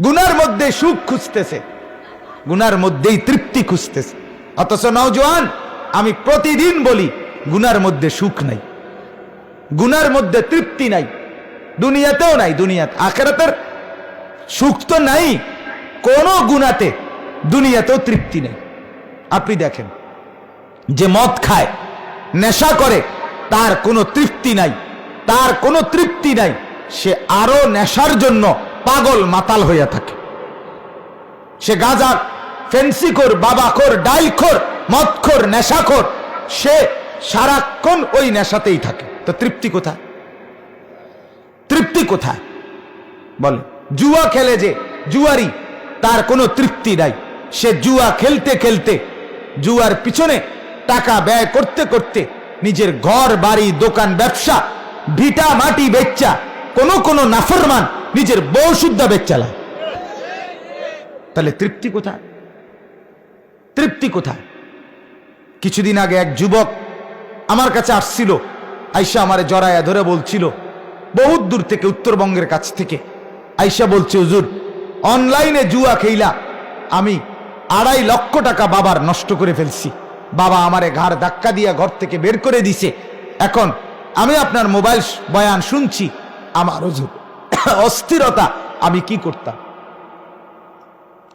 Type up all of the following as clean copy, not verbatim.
গুনার মধ্যে সুখ খুঁজতেছে, গুনার মধ্যেই তৃপ্তি খুঁজতেছে। অথচ নওজোয়ান, আমি প্রতিদিন বলি গুনার মধ্যে সুখ নাই, গুনার মধ্যে তৃপ্তি নাই, দুনিয়াতেও নাই, দুনিয়াতে আখিরাতের সুখ তো নাই কোন গুনাতে, দুনিয়াতেও তৃপ্তি নেই। আপনি দেখেন, যে মদ খায়, নেশা করে, তার কোনো তৃপ্তি নাই, তার কোনো তৃপ্তি নাই, সে আরো নেশার জন্য পাগল মাতাল হইয়া থাকে। সে গাঁজা, ফেন্সিখোর, বাবাখোর, ডাইলখোর, মদখোর, নেশাখোর, সে সারাক্ষণ ওই নেশাতেই থাকে। তো তৃপ্তি কোথায়? তৃপ্তি কোথায় বলে? জুয়া খেলে যে জুয়ারি, তার কোনো তৃপ্তি নাই। সে জুয়া খেলতে খেলতে, জুয়ার পিছনে টাকা ব্যয় করতে করতে নিজের ঘর বাড়ি দোকান ব্যবসা ভিটা মাটি বেচ্চা, কোন নাফরমান নিজের বউ শুদ্ধা বেচ্চালা। তাহলে তৃপ্তি কোথায়? তৃপ্তি কোথায়? কিছুদিন আগে এক যুবক আমার কাছে আসছিল, আইসা আমারে জড়ায়া ধরে বলছিল, বহুত দূর থেকে, উত্তরবঙ্গের কাছ থেকে আইসা বলছে, হুজুর অনলাইনে জুয়া খেইলা আমি 2.5 লক্ষ টাকা বাবার নষ্ট করে ফেলছি। বাবা আমারে ঘাড় ধাক্কা দিয়া ঘর থেকে বের করে দিছে। এখন আমি আপনার মোবাইল বয়ান শুনছি, আমার হুজুর অস্থিরতা, আমি কি করতাম?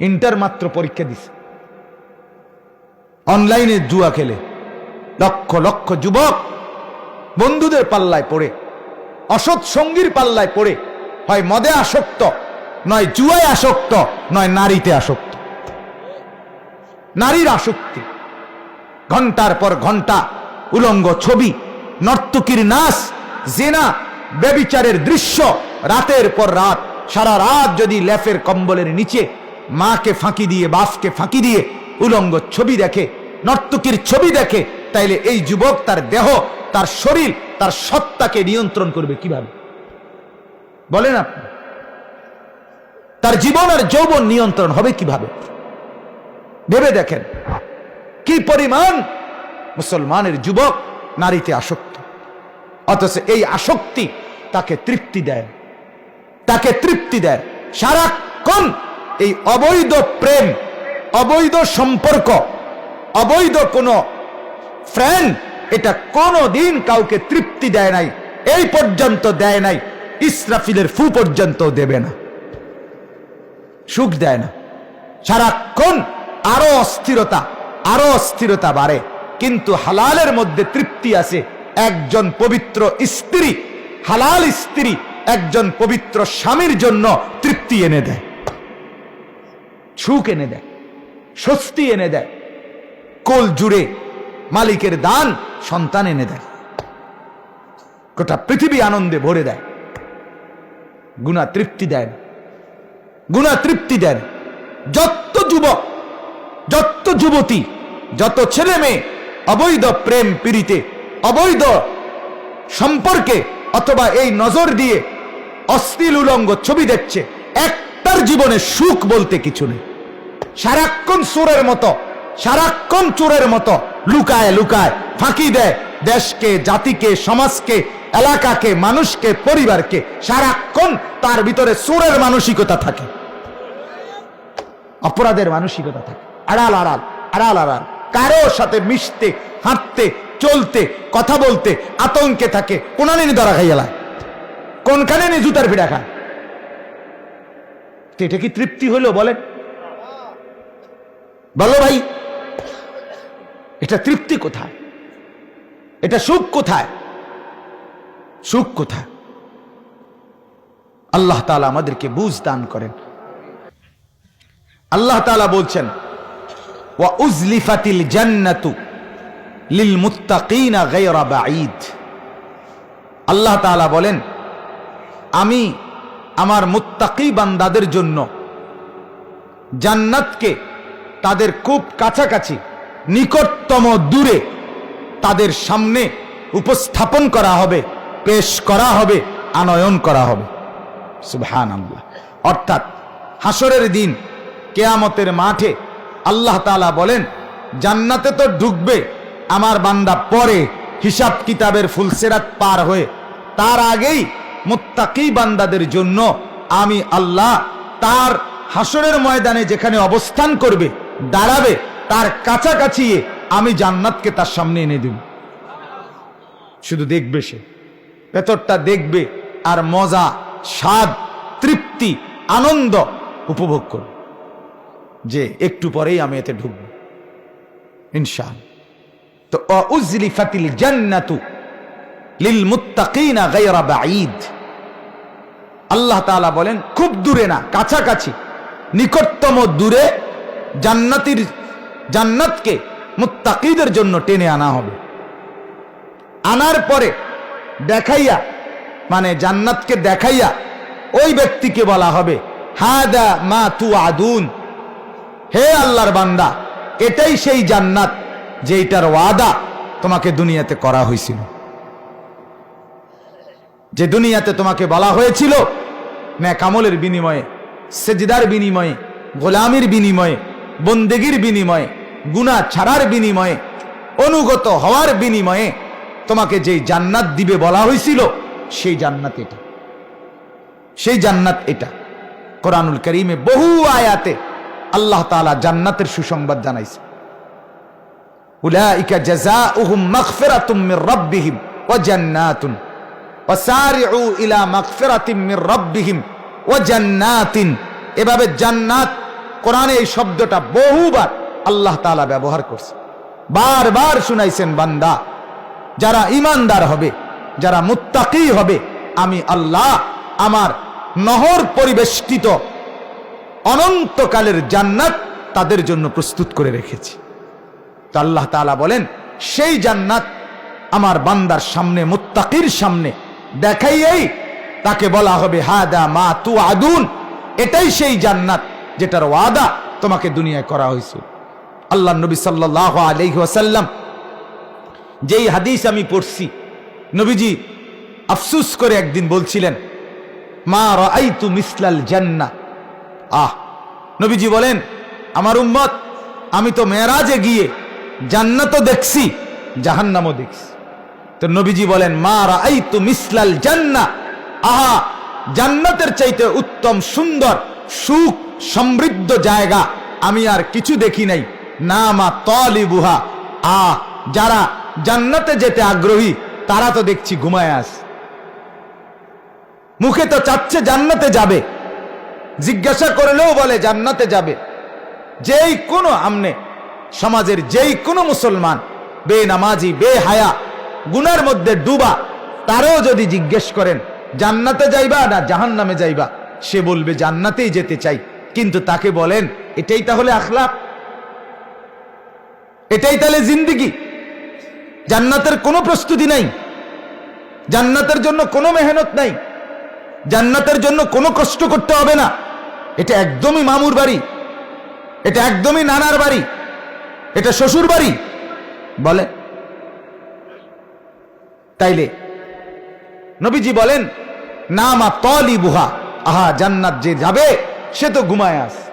ইন্টার মাত্র পরীক্ষা দিছে, অনলাইনে জুয়া খেলে লক্ষ লক্ষ যুবক বন্ধুদের পাল্লায় পড়ে, অসৎ সঙ্গীর পাল্লায় পড়ে, হয় মদে আসক্ত, নয় জুয়ায় আসক্ত, নয় নারীতে আসক্ত। নারীর আসক্তি, ঘন্টার পর ঘন্টা উলঙ্গ ছবি, নর্তকীর নাচ, জেনা, ব্যভিচারের দৃশ্য, রাতের পর রাত, সারা রাত যদি লেফের কম্বলের নিচে মাকে ফাঁকি দিয়ে, বাপকে ফাঁকি দিয়ে উলঙ্গ ছবি দেখে, নর্তকীর ছবি দেখে, তাইলে এই যুবক তার দেহ, তার শরীর, তার সত্তাকে নিয়ন্ত্রণ করবে কিভাবে বলেন আপনি? তার জীবন আর যৌবন নিয়ন্ত্রণ হবে কিভাবে? ভেবে দেখেন কি পরিমাণ মুসলমানের যুবক নারীতে আসক্ত। অথচ এই আসক্তি তাকে তৃপ্তি দেয়, তাকে তৃপ্তি দেয়। সারাক্ষণ এই অবৈধ প্রেম, অবৈধ সম্পর্ক, অবৈধ কোনো ফ্রেন্ড, এটা কোনো দিন কাউকে তৃপ্তি দেয় নাই, এই পর্যন্ত দেয় নাই, ইসরাফিলের ফু পর্যন্ত দেবে না, সুখ দেয় না। সারাক্ষণ আরো অস্থিরতা, আরো অস্থিরতা বাড়ে। কিন্তু হালালের মধ্যে তৃপ্তি আছে। একজন পবিত্র স্ত্রী, হালাল স্ত্রী একজন পবিত্র স্বামীর জন্য তৃপ্তি এনে দেয়, সুখ এনে দেয়, স্বস্তি এনে দেয়, কোল জুড়ে মালিকের দান সন্তান এনে দেয়, গোটা পৃথিবী আনন্দে ভরে দেয়। গুনাহ তৃপ্তি দেয়, গুনাহ তৃপ্তি দেয়। যত যুবক, যত যুবতী, যত ছেলে মেয়ে অবৈধ প্রেম প্রীতিতে, অবৈধ সম্পর্কে অথবা এই নজর দিয়ে অশ্লীল উলঙ্গ ছবি দেখছে, একটার জীবনে সুখ বলতে কিছু নেই। সারাক্ষণ চোরের মতো, সারাক্ষণ চোরের মতো লুকায় লুকায় ফাঁকি দেয় দেশকে, জাতিকে, সমাজকে, এলাকাকে, মানুষকে, পরিবারকে। সারাক্ষণ তার ভিতরে চোরের মানসিকতা থাকে, অপরাধের মানসিকতা থাকে, আড়াল আড়াল, আড়াল আড়াল, কারো সাথে মিশতে, হাঁটতে, চলতে, কথা বলতে আতঙ্কে থাকে। কোনানে নি ধরা খাইয়ালা, কোনখানে নি জুতার ভিড়া খায়। এটা কি তৃপ্তি হলো বলেন? বলো ভাই, এটা তৃপ্তি কোথায়? এটা সুখ কোথায়? সুখ কোথায়? আল্লাহ তাআলা আমাদেরকে বুঝ দান করেন। আল্লাহ তাআলা বলছেন, ওয়া উজলিফাতিল জান্নাতু লিল মুত্তাকিনা গায়রা বাঈদ। আল্লাহ তাআলা বলেন, আমি আমার মুত্তাকি বান্দাদের জন্য জান্নাতকে তাদের খুব কাছাকাছি, নিকটতম দূরে তাদের সামনে উপস্থাপন করা হবে, পেশ করা হবে, আনয়ন করা হবে। সুবহানাল্লাহ। অর্থাৎ হাসরের দিন, কিয়ামতের মাঠে আল্লাহ তাআলা বলেন, জান্নাতে তো ঢুকবে আমার বান্দা পরে, হিসাব কিতাবের ফুলসিরাত পার হয়ে, তার আগেই মুত্তাকি বান্দাদের জন্য আমি আল্লাহ তার হাসরের ময়দানে যেখানে অবস্থান করবে, দাঁড়াবে, তার কাছাকাছি আমি জান্নাতকে তার সামনে এনে দেব। শুধু দেখবে, সে ভেতরটা দেখবে আর মজা, স্বাদ, তৃপ্তি, আনন্দ উপভোগ করবে যে একটু পরেই আমি এতে ঢুকব ইনশাআল্লাহ। তো উযলিফাতিল জান্নাতু লিল মুত্তাকিনা গায়রা বাঈদ। আল্লাহ তাআলা বলেন খুব দূরে না, কাছাকাছি, নিকটতম দূরে জান্নাতকে মুত্তাকিদের জন্য টেনে আনা হবে। আনার পরে দেখাইয়া, মানে জান্নাতকে দেখাইয়া ওই ব্যক্তিকে বলা হবে হাদা মা তুআদুন, হে আল্লাহর বান্দা, এটাই সেই জান্নাত যেটার ওয়াদা তোমাকে দুনিয়াতে করা হয়েছিল। যে দুনিয়াতে তোমাকে বলা হয়েছিল নেক আমলের বিনিময়ে, সেজদার বিনিময়ে, গোলামির বিনিময়ে, বন্দেগীর বিনিময়ে, গুনাহ ছাড়ার বিনিময়ে, অনুগত হওয়ার বিনিময়ে তোমাকে যেই জান্নাত দিবে বলা হয়েছিল, সেই জান্নাত এটা, সেই জান্নাত এটা। কোরআনুল কারীমে বহু আয়াতে আল্লাহ তাআলা জান্নাতের সুসংবাদ জানাইছে। উলাইকা জাযাউহুম মাগফিরাতুম মির রাব্বিহিম ওয়া জান্নাতুন ওয়াসারিউ ইলা মাগফিরাতিম মির রাব্বিহিম ওয়া জান্নাতিন। এভাবে জান্নাত কোরআনে এই শব্দটা বহুবার আল্লাহ তাআলা ব্যবহার করছে, বারবার শুনাইছেন বান্দা যারা ঈমানদার হবে, যারা মুত্তাকি হবে, আমি আল্লাহ আমার নহর পরিবেষ্টিত অনন্তকালের জান্নাত তাদের জন্য প্রস্তুত করে রেখেছি। তো আল্লাহ তাআলা বলেন সেই জান্নাত আমার বান্দার সামনে, মুত্তাকির সামনে দেখাইয়েই তাকে বলা হবে হাদা মা তুআদুন, এটাই সেই জান্নাত যেটার ওয়াদা তোমাকে দুনিয়ায় করা হয়েছে। আল্লাহ নবী সাল্লাল্লাহু আলাইহি ওয়াসাল্লাম যেই হাদিস আমি পড়ছি, নবীজি আফসোস করে একদিন বলছিলেন মা রাআইতু মিসলাল জান্নাহ। নবীজি বলেন আমার উম্মত, আমি তো মেরাজে গিয়ে জান্নাতও দেখছি, জাহান্নামও দেখছি। তো নবীজি বলেন মা রাআইতু মিসলাল জান্নাহ, আহা, জান্নাতের চাইতে উত্তম, সুন্দর, সুখ সমৃদ্ধ জায়গা আমি আর কিছু দেখি নাই। নামা তালিবুহা, যারা জান্নাতে যেতে আগ্রহী তারা তো দেখছি ঘুমায় আছে, মুখে তো চাচ্ছে জান্নাতে যাবে, জিজ্ঞাসা করলেও বলে জান্নাতে যাবে। যেই কোনো আমনে সমাজের যেই কোনো মুসলমান বেনামাজি, বেহায়া, গুনার মধ্যে ডুবা, তারও যদি জিজ্ঞেস করেন জান্নাতে যাইবা না জাহান্নামে যাইবা, সে বলবে জান্নাতেই যেতে চাই। কিন্তু তাকে বলেন এটাই তাহলে আখলাক, এটাই তাহলে জিন্দেগি? জান্নাতের কোনো প্রস্তুতি নাই, জান্নাতের জন্য কোনো মেহনত নাই, জান্নাতের জন্য কোনো কষ্ট করতে হবে না। এটা একদমই মামুর বাড়ি, এটা একদমই নানার বাড়ি, এটা শ্বশুর বাড়ি বলে। তাইলে নবীজি বলেন নামা তালিবুহা, আহা, জান্নাত যে যাবে সে তো ঘুমায় আছে।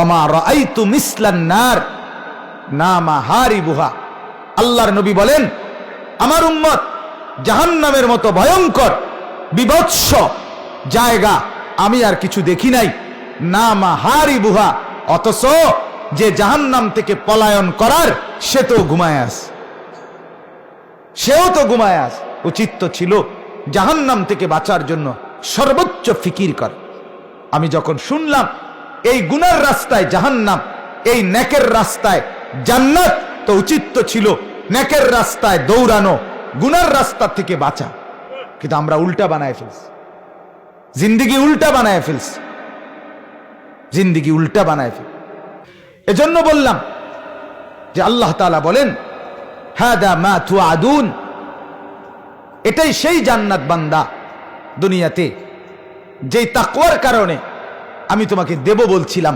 ওমা রাআইতু মিসলান নার নামা হারিবুহা। আল্লাহর নবী বলেন আমার উম্মত, জাহান্নামের মতো ভয়ঙ্কর বিভৎস জায়গা আমি আর কিছু দেখি নাই। নামা হারিবুহা, অথচ যে জাহান্নাম থেকে পলায়ন করার সে তো ঘুমায় আছে, সেও তো ঘুমায় আছে। উচিত তো ছিল জাহান্নাম থেকে বাঁচার জন্য সর্বোচ্চ ফিকির কর। আমি যখন শুনলাম এই গুনার রাস্তায় জাহান্নাম, এই নেকের রাস্তায় জান্নাত, তো উচিত তো ছিল নেকের রাস্তায় দৌড়ানো, গুনার রাস্তা থেকে বাঁচা। কিন্তু আমরা উল্টা বানায় ফেলছি, জিন্দেগি উল্টা বানায় ফেলছি, জিন্দেগি উল্টা বানায় ফেল। এজন্য বললাম যে আল্লাহ তাআলা বলেন হাদা মা তুআদুন, এটাই সেই জান্নাত বান্দা দুনিয়াতে যেই তাকওয়ার কারণে আমি তোমাকে দেব বলছিলাম,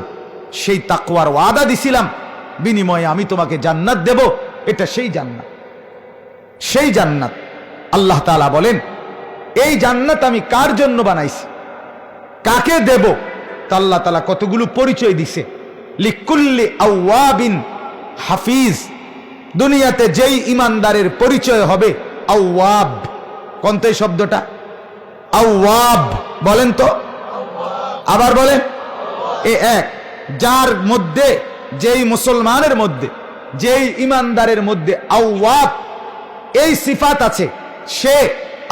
সেই তাকওয়ার ওয়াদা দিছিলাম, বিনিময়ে আমি তোমাকে জান্নাত দেব। এটা সেই জান্নাত, সেই জান্নাত। আল্লাহ তাআলা বলেন এই জান্নাত আমি কার জন্য বানাইছি, কাকে দেব? তা আল্লাহ তাআলা কতগুলো পরিচয় দিছে। লিকুল্লি আওয়াবিন হাফিজ, দুনিয়াতে যেই ইমানদারের পরিচয় হবে আওয়াব। কোনটা এই শব্দটা? আওয়াব বলেন তো, আবার বলেন। এ এক, যার মধ্যে, যেই মুসলমানের মধ্যে, যেই ইমানদারের মধ্যে আওয়াব এই সিফাত আছে, সে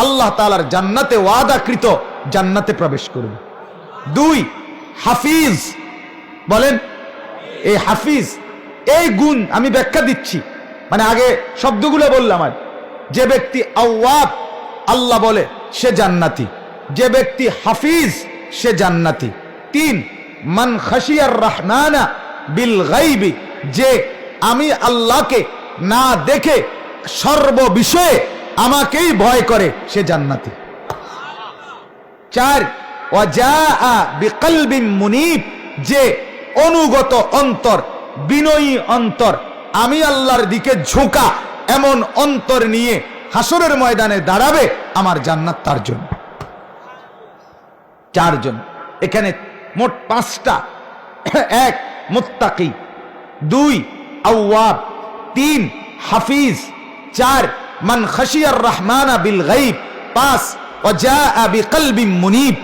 আল্লাহ তাআলার জান্নাতে ওয়াদাকৃত জান্নাতে প্রবেশ করবে। দুই, হাফিজ। বলেন, এই হাফিজ, এই গুণ আমি ব্যাখ্যা দিচ্ছি, মানে আগে শব্দগুলো বললাম। আর যে ব্যক্তি আওয়াব আল্লাহ বলে সে জান্নাতি, যে ব্যক্তি হাফিজ সে জান্নাতি। তিন, মান খাশিয়ার রহমানা বিল গাইবি, যে আমি আল্লাহকে না দেখে সর্ববিষয়ে আমাকেই ভয় করে সে জান্নাতি। চার, ওয়াজা বিকলবিন মুনিব, যে অনুগত অন্তর, বিনয়ী অন্তর, আমি আল্লাহর দিকে ঝোঁকা এমন অন্তর নিয়ে হাসরের ময়দানে দাঁড়াবে, আমার জান্নাত তার জন্য। চারজন, এখানে মোট পাঁচটা। এক, মুত্তাকি। দুই, আওয়াব। তিন, হাফিজ। চার, মান খাশিয়ার রহমানা বিল গাইব। পাঁচ, ওয়াজা বিকলবিন মুনিব।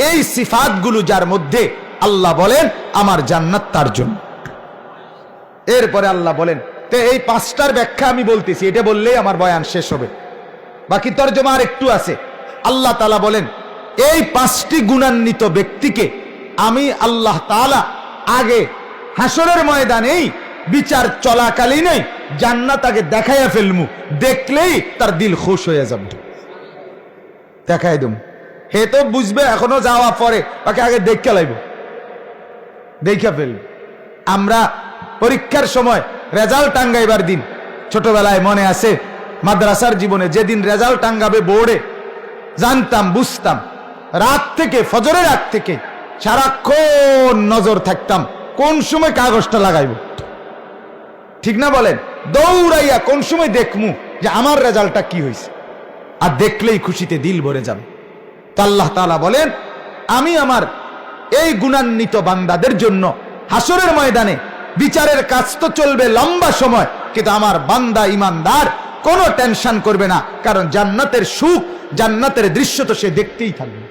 এই সিফাতগুলো যার মধ্যে, আল্লাহ বলেন আমার জান্নাত তার জন্য। এরপরে আল্লাহ বলেন, তো এই পাঁচটার ব্যাখ্যা আমি বলতেছি, এটা বললেই আমার বয়ান শেষ হবে, বাকি তরজমা আর একটু আছে। আল্লাহ তাআলা বলেন, এই পাঁচটি গুণান্বিত ব্যক্তিকে আমি আল্লাহ তাআলা আগে হাসরের ময়দানেই বিচার চলাকালীনই জান্নাত আগে দেখাইয়া ফেলমু, দেখলেই তার দিল খুশ হয়ে যাবে। দেখাই দেব, হে তো বুঝবে এখনো যাওয়া পরে, তাকে আগে দেখা লাইব, দেখা ফেলব। আমরা পরীক্ষার সময় রেজাল্ট টাঙ্গাইবার দিন, ছোটবেলায় মনে আছে মাদ্রাসার জীবনে, যেদিন রেজাল্ট টাঙ্গাবে বোর্ডে, জানতাম, বুঝতাম, রাত থেকে, ফজরের রাত থেকে সারাক্ষণ নজর থাকতাম কোন সময় কাগজটা লাগাইব, ঠিক না বলেন? দৌড়াইয়া কোন সময় দেখমু যে আমার রেজাল্টটা কি হয়েছে, আর দেখলেই খুশিতে দিল ভরে যাবে। তা আল্লাহ তাআলা বলেন, আমি আমার এই গুণান্বিত বান্দাদের জন্য হাসরের ময়দানে বিচারের কাজ তো চলবে লম্বা সময়, কিন্তু আমার বান্দা ইমানদার কোনো টেনশন করবে না, কারণ জান্নাতের সুখ, জান্নাতের দৃশ্য তো সে দেখতেই থাকবে,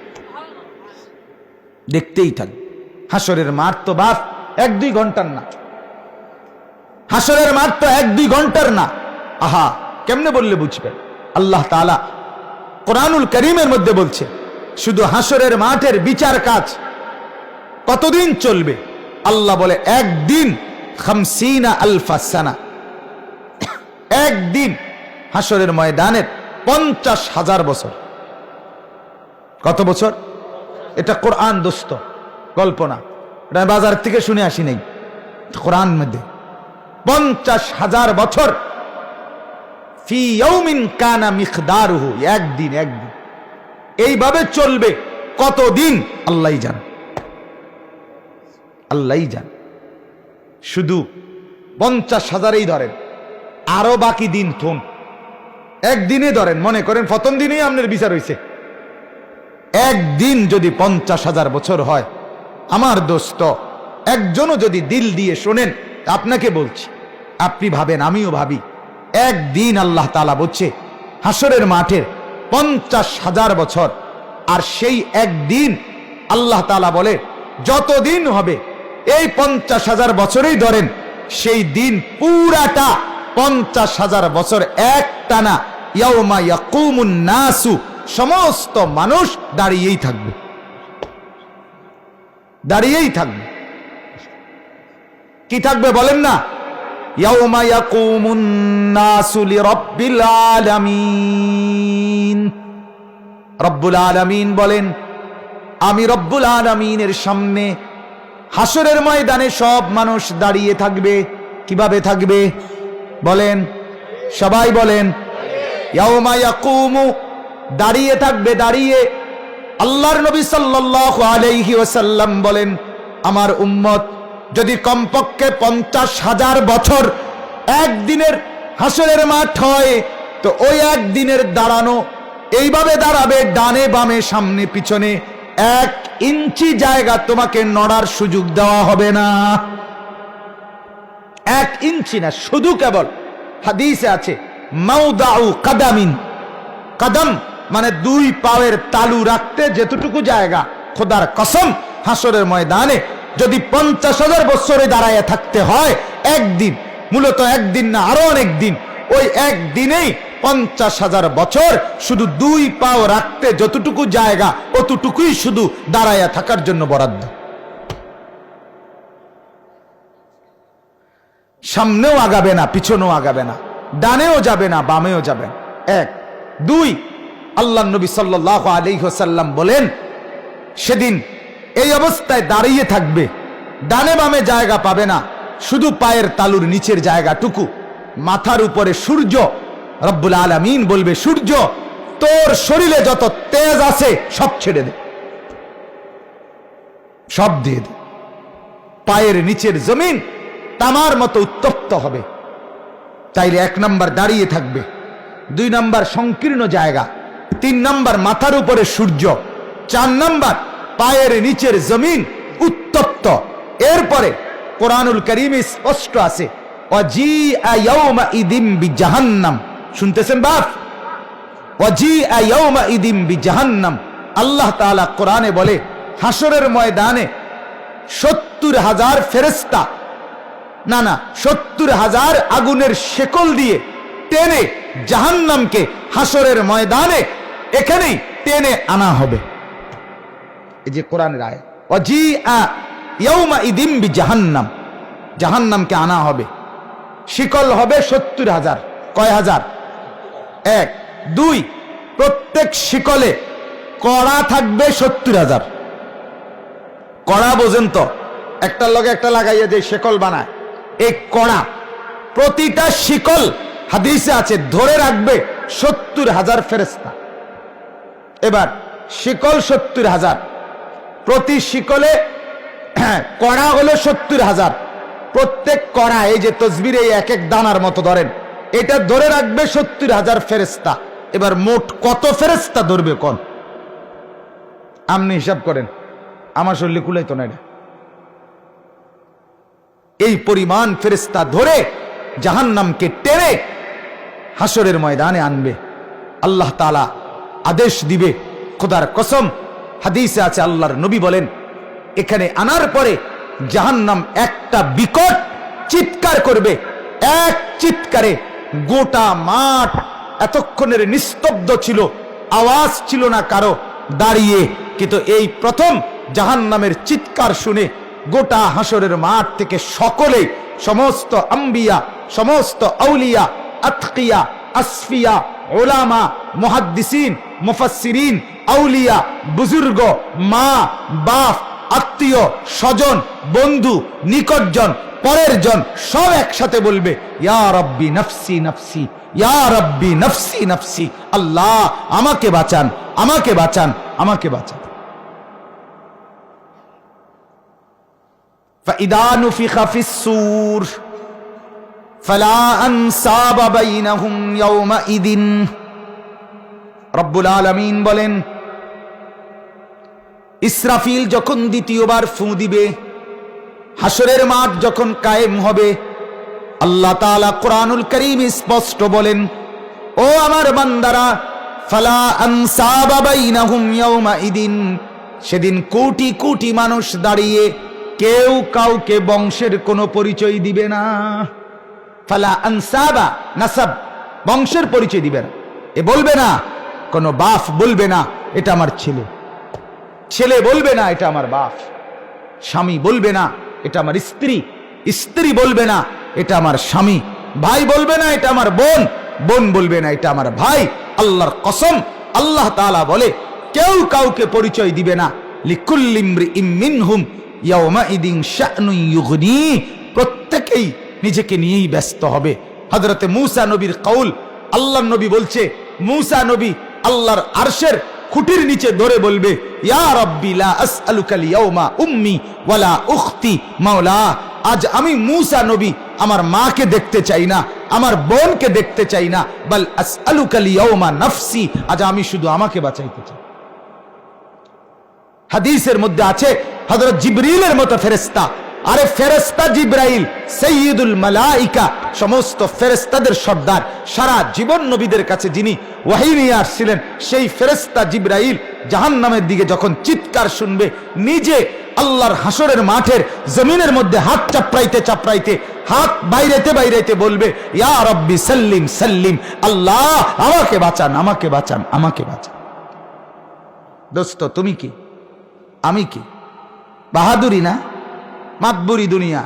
দেখতেই থাকবে। হাসরের মাঠ তো বাপ 1-2 ঘন্টার না, হাসরের মাঠ তো 1-2 ঘন্টার না। আহা, কেমনে বললে বুঝবেন? আল্লাহ তাআলা কোরআনুল কারীমের মধ্যে বলছে, শুধু হাসরের মাঠের বিচার কাজ কতদিন চলবে? আল্লাহ বলে, একদিন 50 আলফা সানা, একদিন হাসরের ময়দানের 50,000 বছর। কত বছর? এটা কোরআন দোস্ত, গল্প না, এটা বাজার থেকে শুনে আসি নাই, কোরআন মধ্যে 50,000 বছর। ফি ইয়াউমিন কানা মিকদারুহু, একদিন, একদিন। এইভাবে চলবে কতদিন আল্লাহই জান, আল্লাহই জান। শুধু 50,000-এই ধরেন, আরো বাকি দিন থুন, একদিনে ধরেন, মনে করেন প্রথম দিনেই আপনার বিচার হয়েছে, একদিন যদি 50,000 বছর হয়, আমার দোস্ত একজনও যদি দিল দিয়ে শোনেন, আপনাকে বলছি, আপনি ভাবেন, আমিও ভাবি, একদিন আল্লাহ তাআলা বলছে হাসরের মাঠের 50,000 বছর। আর সেই একদিন আল্লাহ তাআলা বলে যতদিন হবে, এই 50,000 বছরেই ধরেন, সেই দিন পুরাটা 50,000 বছর এক টানা, ইয়াউমা ইয়াকুমুন নাসু, সমস্ত মানুষ দাঁড়িয়েই থাকবে, দাঁড়িয়েই থাকবে। কি থাকবে বলেন না? ইয়াউমা ইয়াকুমুন নাসু লিরাব্বিল আলামিন। রব্বুল আলামিন বলেন, আমি রব্বুল আলামিনের সামনে হাসরের ময়দানে সব মানুষ দাঁড়িয়ে থাকবে। কিভাবে থাকবে বলেন? সবাই বলেন, ইয়াউমা ইয়াকুমু, দাঁড়িয়ে থাকবে, দাঁড়িয়ে। আল্লাহর নবী সাল্লাল্লাহু আলাইহি ওয়াসাল্লাম বলেন, আমার উম্মত যদি কমপক্ষে 50,000 বছর একদিনের হাসরের মাঠ হয়, তো ওই একদিনের দাঁড়ানো এইভাবে দাঁড়াবে, ডানে বামে সামনে পিছনে 1 ইঞ্চি জায়গা তোমাকে নড়ার সুযোগ দেওয়া হবে না। 1 ইঞ্চি না, শুধু কেবল হাদিসে আছে মাউদাউ কাদামিন, কদম মানে 2 পায়ের তালু রাখতে যেতটুকু জায়গা, খোদার কসম হাসরের ময়দানে যদি 50,000 বছরে দাঁড়ায় থাকতে হয় একদিন, মূলত একদিন না আরো অনেক দিন, ওই একদিনেই 50,000 বছর শুধু 2 পাও রাখতে যতটুকু জায়গা অতটুকুই শুধু দাঁড়ায় থাকার জন্য বরাদ্দ। সামনেও আগাবে না, পিছনেও আগাবে না, ডানেও যাবে না, বামেও যাবে না। 1 2 আল্লাহ নবী সাল্লাল্লাহু আলাইহি ওয়াসাল্লাম বলেন, সেদিন এই অবস্থায় দাঁড়িয়ে থাকবে, ডানে বামে জায়গা পাবে না, শুধু পায়ের তালুর নিচের জায়গাটুকু, মাথার উপরে সূর্য। রব্বুল আলামিন বলবে, সূর্য তোর শরীরে যত তেজ আছে সব ছেড়ে দে, সব দিয়ে দে। পায়ের নিচের জমিন তামার মতো উত্তপ্ত হবে। তাইলে 1 নাম্বার দাঁড়িয়ে থাকবে, 2 নাম্বার সংকীর্ণ জায়গা, 3 নাম্বার মাথার উপরে সূর্য, 4 নাম্বার পায়ের নিচের জমিন উত্তপ্ত। এরপরে কোরআনুল কারীমে স্পষ্ট আছে, ওয়াজিআ ইয়াউমাইদিন বিজাহান্নাম। শুনতেছেন বাপ? ওয়াজিআ ইয়াউমাইদিন বিজাহান্নাম। আল্লাহ তাআলা কোরআনে বলে, হাসরের ময়দানে 70,000 ফেরেশতা, না 70,000 আগুনের শেকল দিয়ে টেনে জাহান্নামকে হাসরের ময়দানে এখানেই টেনে আনা হবে। এই যে কোরআনের আয়াত, ওয়াজিআ ইয়াউমাইদিন বিজাহান্নাম, জাহান্নামকে আনা হবে, শিকল হবে 70,000। কয় হাজার? 1 2 প্রত্যেক শিকলে কড়া থাকবে 70,000। কড়া বোঝেন তো, একটার লগে একটা লাগাইয়া যে শিকল বানায়, এই কড়া প্রতিটা শিকল হাদিসে আছে ধরে রাখবে 70,000 ফেরেশতা। এবার শিকল 70,000, প্রতি শিকলে কড়া হলো 70,000, প্রত্যেক কড়া এই যে তসবিরে এক এক দানার মতো ধরেন, এটা ধরে রাখবে 70,000 ফেরেশতা। এবার মোট কত ফেরেশতা ধরবে কোন? আপনি হিসাব করেন, আমার শরীরে কুলাইতো না এটা। এই পরিমাণ ফেরেশতা ধরে জাহান্নামকে টেনে হাসরের ময়দানে আনবে। আল্লাহ তাআলা আদেশ দিবে, খোদার কসম হাদিসে আছে, আল্লাহর নবী বলেন, এখানে আনার পরে জাহান্নাম একটা বিকট চিৎকার করবে। এক চিৎকারে গোটা মাঠ এতক্ষণের নিস্তব্ধ ছিল, আওয়াজ ছিল না কারো দাঁড়িয়ে, কিন্তু এই প্রথম জাহান্নামের চিৎকার শুনে গোটা হাসরের মাঠ থেকে সকলে, সমস্ত আম্বিয়া, সমস্ত আউলিয়া, আতকিয়া, আসফিয়া, উলামা, মুহাদ্দিসিন, মুফাসসিরিন, আউলিয়া, বুজুর্গ, মা বাপ, আত্মীয় স্বজন, বন্ধু, নিকটজন, পরের জন, সব একসাথে বলবে, ইয়া রব্বি নফসি নফসি, ইয়া রব্বি নফসি নফসি, আল্লাহ আমাকে বাঁচান, আমাকে বাঁচান, আমাকে বাঁচান। فإذا نفخ في الصور فلا أنساب بينهم يومئذ। রব্বুল আলামিন বলেন, ইসরাফিল যখন দ্বিতীয়বার ফু দিবে, হাসরের মাঠ যখন কায়েম হবে, আল্লাহ তাআলা কোরআনুল কারীম স্পষ্ট বলেন, ও আমার বান্দারা, ফালা আনসাবা বাইনাহুম ইয়াউমাইদিন, সেদিন কোটি কোটি মানুষ দাঁড়িয়ে কেউ কাউকে বংশের কোনো পরিচয় দিবে না। ফালা আনসাবা, নাসাব, বংশের পরিচয় দিবে না। এ বলবে না, কোনো বাপ বলবে না এটা আমার ছেলে, ছেলে বলবে না এটা আমার বাপ, স্বামী বলবে না এটা আমার স্ত্রী, স্ত্রী বলবে না এটা আমার স্বামী, ভাই বলবে না এটা আমার বোন, বোন বলবে না এটা আমার ভাই। আল্লাহর কসম, আল্লাহ তাআলা বলে, কেউ কাউকে পরিচয় দিবে না। লিকুল্লি ইমরিইম মিনহুম ইয়াউমাইদিন শা'নুন ইউগনি, প্রত্যেকেই নিজেকে নিয়েই ব্যস্ত হবে। হযরতে মূসা নবীর কওল, আল্লাহর নবী বলছে, মূসা নবী আল্লাহর আরশের খুঁটির নিচে ধরে বলবে, ইয়া রাব্বি লা আসআলুকাল ইয়াউমা উম্মি ওয়ালা উখতি মাওলা, আজ আমি মূসা নবী আমার মাকে দেখতে চাই না, আমার বোনকে দেখতে চাই না, বাল আসআলুকাল ইয়াউমা নাফসি, আজ আমি শুধু আমাকে বাঁচাইতে চাই। হাদিসের মধ্যে আছে, হযরত জিবরিলের মতো ফেরেশতা, আরে ফেরেশতা জিবরাইল সাইয়্যিদুল মালাইকা, সমস্ত ফেরেশতাদের সর্দার, সারা জীবন নবীদের কাছে যিনি ওহী নিয়ে আসছিলেন, সেই ফেরেশতা জিবরাইল জাহান্নামের দিকে যখন চিৎকার শুনবে, নিজে আল্লাহর হাসরের মাঠের জমিনের মধ্যে হাত চাপড়াইতে চাপড়াইতে, হাত বাইরেতে বাইরেতে বলবে, ইয়া রব্বি সাল্লিম সাল্লিম, আল্লাহ আমাকে বাঁচান, আমাকে বাঁচান, আমাকে বাঁচান। দোস্ত তুমি কি, আমি কি? বাহাদুরি না, মাতবুরি দুনিয়া।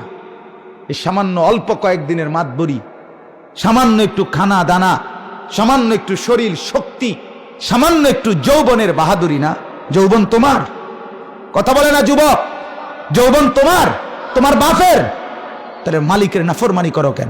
এই সামান্য অল্প কয়েকদিনের মাতবুরি, সামান্য একটু খানা দানা, সামান্য একটু শরীর শক্তি, সামান্য একটু যৌবনের বাহাদুরি না? যৌবন তোমার? কথা বলে না যুবক? যৌবন তোমার, তোমার বাপের? তাহলে মালিকের নাফরমানি করো কেন?